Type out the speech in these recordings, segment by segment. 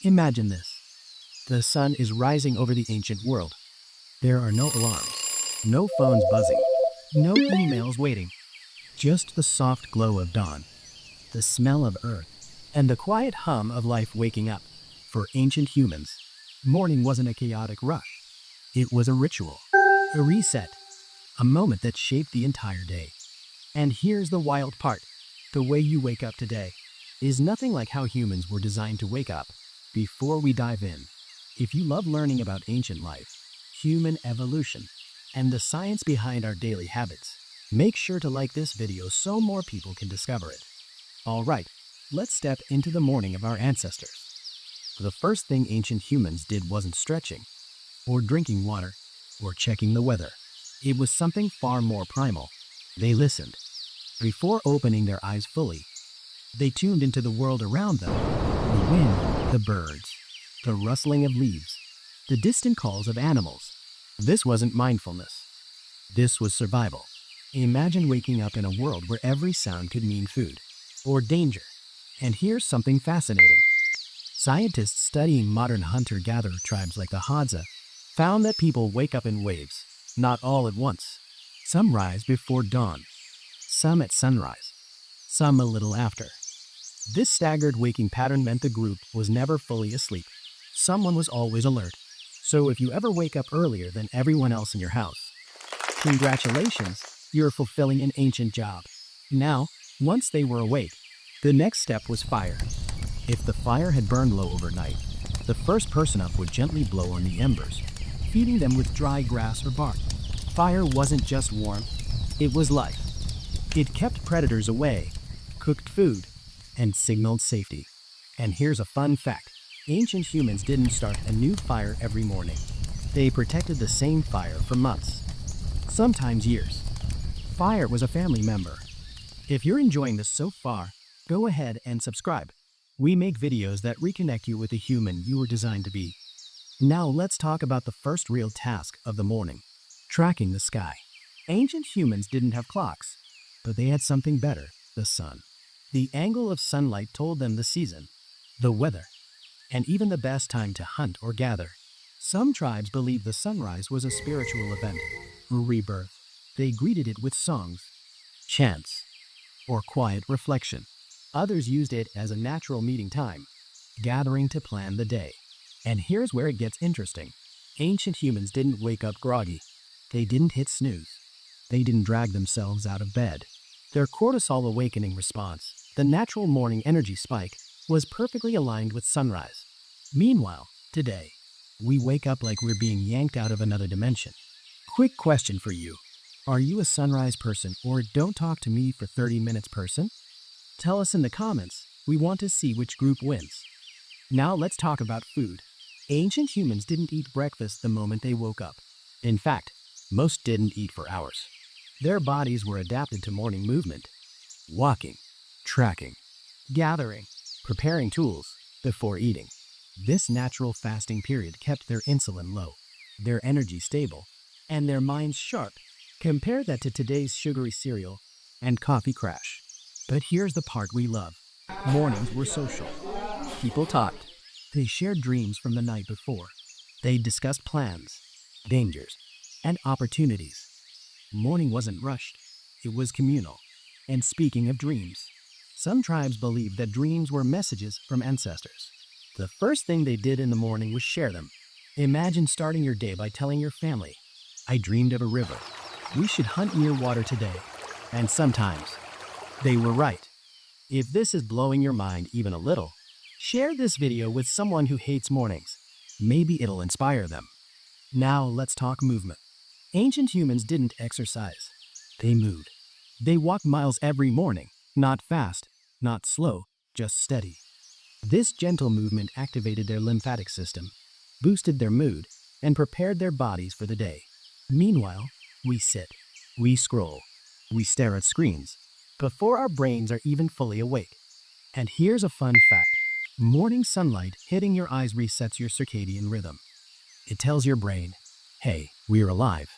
Imagine this. The sun is rising over the ancient world. There are no alarms, no phones buzzing, no emails waiting. Just the soft glow of dawn, the smell of earth, and the quiet hum of life waking up. For ancient humans, morning wasn't a chaotic rush. It was a ritual, a reset, a moment that shaped the entire day. And here's the wild part. The way you wake up today is nothing like how humans were designed to wake up. Before we dive in, if you love learning about ancient life, human evolution, and the science behind our daily habits, make sure to like this video so more people can discover it. Alright, let's step into the morning of our ancestors. The first thing ancient humans did wasn't stretching, or drinking water, or checking the weather. It was something far more primal. They listened. Before opening their eyes fully, they tuned into the world around them. The wind, the birds, the rustling of leaves, the distant calls of animals. This wasn't mindfulness. This was survival. Imagine waking up in a world where every sound could mean food or danger. And here's something fascinating. Scientists studying modern hunter-gatherer tribes like the Hadza found that people wake up in waves, not all at once. Some rise before dawn, some at sunrise, some a little after. This staggered waking pattern meant the group was never fully asleep. Someone was always alert. So if you ever wake up earlier than everyone else in your house, congratulations, you're fulfilling an ancient job. Now, once they were awake, the next step was fire. If the fire had burned low overnight, the first person up would gently blow on the embers, feeding them with dry grass or bark. Fire wasn't just warmth, it was life. It kept predators away, cooked food, and signaled safety. And here's a fun fact. Ancient humans didn't start a new fire every morning. They protected the same fire for months, sometimes years. Fire was a family member. If you're enjoying this so far, go ahead and subscribe. We make videos that reconnect you with the human you were designed to be. Now let's talk about the first real task of the morning, tracking the sky. Ancient humans didn't have clocks, but they had something better, the sun. The angle of sunlight told them the season, the weather, and even the best time to hunt or gather. Some tribes believed the sunrise was a spiritual event, a rebirth. They greeted it with songs, chants, or quiet reflection. Others used it as a natural meeting time, gathering to plan the day. And here's where it gets interesting. Ancient humans didn't wake up groggy. They didn't hit snooze. They didn't drag themselves out of bed. Their cortisol awakening response, the natural morning energy spike, was perfectly aligned with sunrise. Meanwhile, today, we wake up like we're being yanked out of another dimension. Quick question for you. Are you a sunrise person or don't talk to me for 30 minutes person? Tell us in the comments. We want to see which group wins. Now let's talk about food. Ancient humans didn't eat breakfast the moment they woke up. In fact, most didn't eat for hours. Their bodies were adapted to morning movement, walking, tracking, gathering, preparing tools before eating. This natural fasting period kept their insulin low, their energy stable, and their minds sharp. Compare that to today's sugary cereal and coffee crash. But here's the part we love. Mornings were social. People talked. They shared dreams from the night before. They discussed plans, dangers, and opportunities. Morning wasn't rushed. It was communal. And speaking of dreams, some tribes believed that dreams were messages from ancestors. The first thing they did in the morning was share them. Imagine starting your day by telling your family, "I dreamed of a river. We should hunt near water today." And sometimes, they were right. If this is blowing your mind even a little, share this video with someone who hates mornings. Maybe it'll inspire them. Now let's talk movement. Ancient humans didn't exercise. They moved. They walked miles every morning, not fast, not slow, just steady. This gentle movement activated their lymphatic system, boosted their mood, and prepared their bodies for the day. Meanwhile, we sit, we scroll, we stare at screens, before our brains are even fully awake. And here's a fun fact. Morning sunlight hitting your eyes resets your circadian rhythm. It tells your brain, hey, we're alive.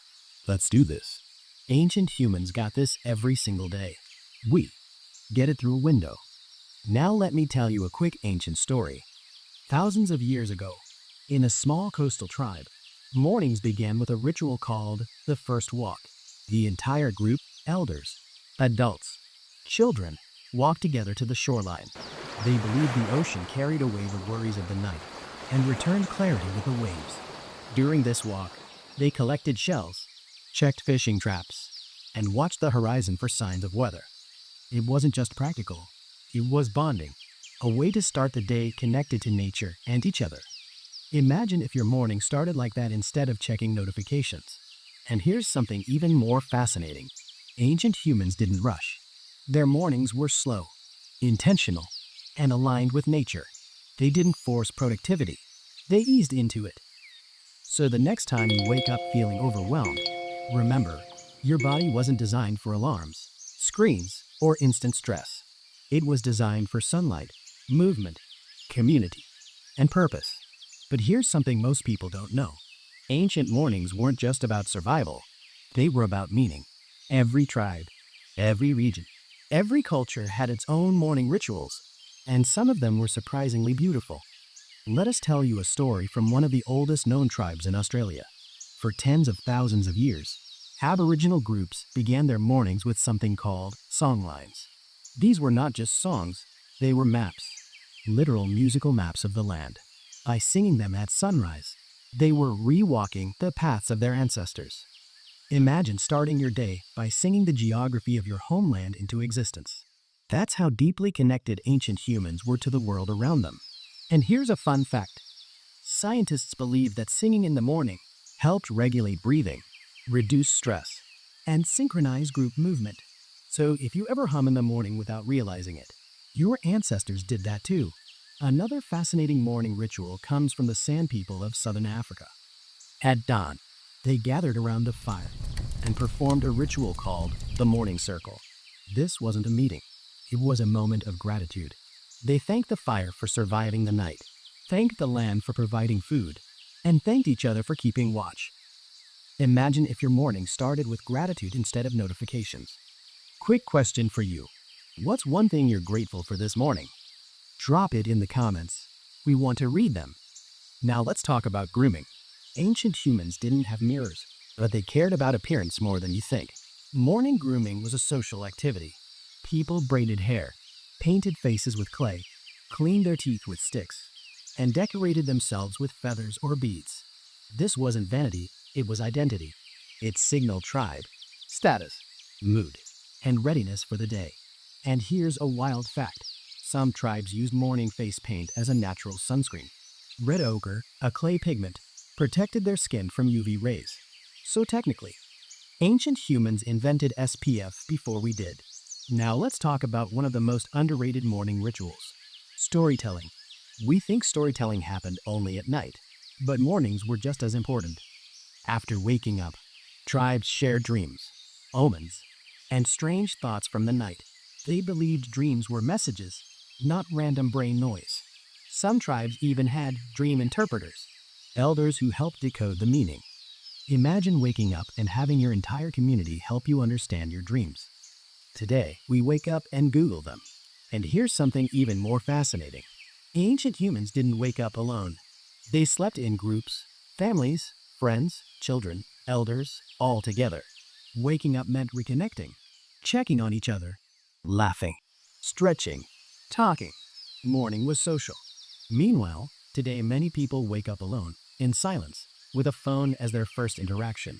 Let's do this. Ancient humans got this every single day. We get it through a window. Now let me tell you a quick ancient story. Thousands of years ago, in a small coastal tribe, mornings began with a ritual called the first walk. The entire group, elders, adults, children, walked together to the shoreline. They believed the ocean carried away the worries of the night and returned clarity with the waves. During this walk, they collected shells, checked fishing traps, and watched the horizon for signs of weather. It wasn't just practical, it was bonding, a way to start the day connected to nature and each other. Imagine if your morning started like that instead of checking notifications. And here's something even more fascinating. Ancient humans didn't rush. Their mornings were slow, intentional, and aligned with nature. They didn't force productivity. They eased into it. So the next time you wake up feeling overwhelmed, remember, your body wasn't designed for alarms, screens, or instant stress. It was designed for sunlight, movement, community, and purpose. But here's something most people don't know. Ancient mornings weren't just about survival. They were about meaning. Every tribe, every region, every culture had its own morning rituals, and some of them were surprisingly beautiful. Let us tell you a story from one of the oldest known tribes in Australia. For tens of thousands of years, Aboriginal groups began their mornings with something called songlines. These were not just songs, they were maps, literal musical maps of the land. By singing them at sunrise, they were rewalking the paths of their ancestors. Imagine starting your day by singing the geography of your homeland into existence. That's how deeply connected ancient humans were to the world around them. And here's a fun fact. Scientists believe that singing in the morning helped regulate breathing, reduce stress, and synchronize group movement. So if you ever hum in the morning without realizing it, your ancestors did that too. Another fascinating morning ritual comes from the San people of southern Africa. At dawn, they gathered around a fire and performed a ritual called the morning circle. This wasn't a meeting. It was a moment of gratitude. They thanked the fire for surviving the night, thanked the land for providing food, and thanked each other for keeping watch. Imagine if your morning started with gratitude instead of notifications. Quick question for you. What's one thing you're grateful for this morning? Drop it in the comments. We want to read them. Now let's talk about grooming. Ancient humans didn't have mirrors, but they cared about appearance more than you think. Morning grooming was a social activity. People braided hair, painted faces with clay, cleaned their teeth with sticks, and decorated themselves with feathers or beads. This wasn't vanity, it was identity. It signaled tribe, status, mood, and readiness for the day. And here's a wild fact. Some tribes used morning face paint as a natural sunscreen. Red ochre, a clay pigment, protected their skin from UV rays. So technically, ancient humans invented SPF before we did. Now let's talk about one of the most underrated morning rituals. Storytelling. We think storytelling happened only at night, but mornings were just as important. After waking up, tribes shared dreams, omens, and strange thoughts from the night. They believed dreams were messages, not random brain noise. Some tribes even had dream interpreters, elders who helped decode the meaning. Imagine waking up and having your entire community help you understand your dreams. Today, we wake up and Google them. And here's something even more fascinating. Ancient humans didn't wake up alone. They slept in groups, families, friends, children, elders, all together. Waking up meant reconnecting, checking on each other, laughing, stretching, talking. Morning was social. Meanwhile, today many people wake up alone, in silence, with a phone as their first interaction.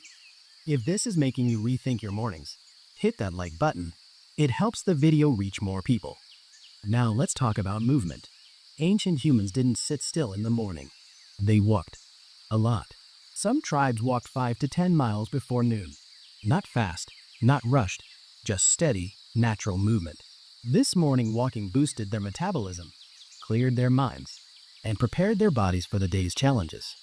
If this is making you rethink your mornings, hit that like button. It helps the video reach more people. Now let's talk about movement. Ancient humans didn't sit still in the morning. They walked. A lot. Some tribes walked 5 to 10 miles before noon. Not fast, not rushed, just steady, natural movement. This morning walking boosted their metabolism, cleared their minds, and prepared their bodies for the day's challenges.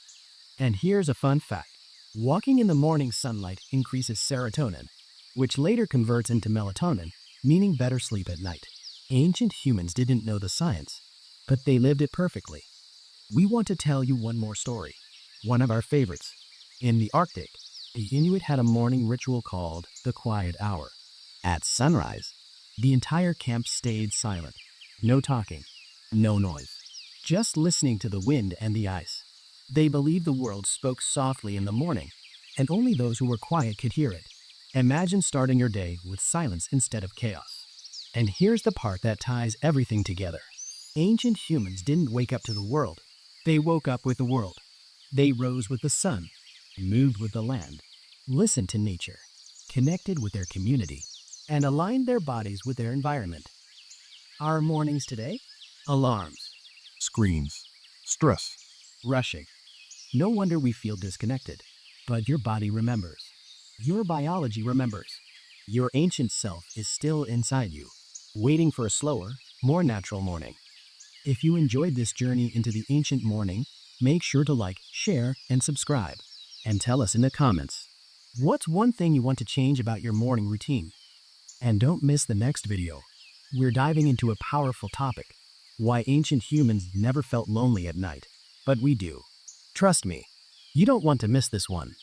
And here's a fun fact. Walking in the morning sunlight increases serotonin, which later converts into melatonin, meaning better sleep at night. Ancient humans didn't know the science, but they lived it perfectly. We want to tell you one more story, one of our favorites. In the Arctic, the Inuit had a morning ritual called the Quiet Hour. At sunrise, the entire camp stayed silent. No talking, no noise. just listening to the wind and the ice. They believed the world spoke softly in the morning, and only those who were quiet could hear it. Imagine starting your day with silence instead of chaos. And here's the part that ties everything together. Ancient humans didn't wake up to the world. They woke up with the world. They rose with the sun, moved with the land, listened to nature, connected with their community, and aligned their bodies with their environment. Our mornings today? Alarms, Screens. Stress. rushing. No wonder we feel disconnected. But your body remembers. Your biology remembers. Your ancient self is still inside you, waiting for a slower, more natural morning. If you enjoyed this journey into the ancient morning, make sure to like, share, and subscribe. And tell us in the comments, what's one thing you want to change about your morning routine? And don't miss the next video. We're diving into a powerful topic: why ancient humans never felt lonely at night, but we do. Trust me, you don't want to miss this one.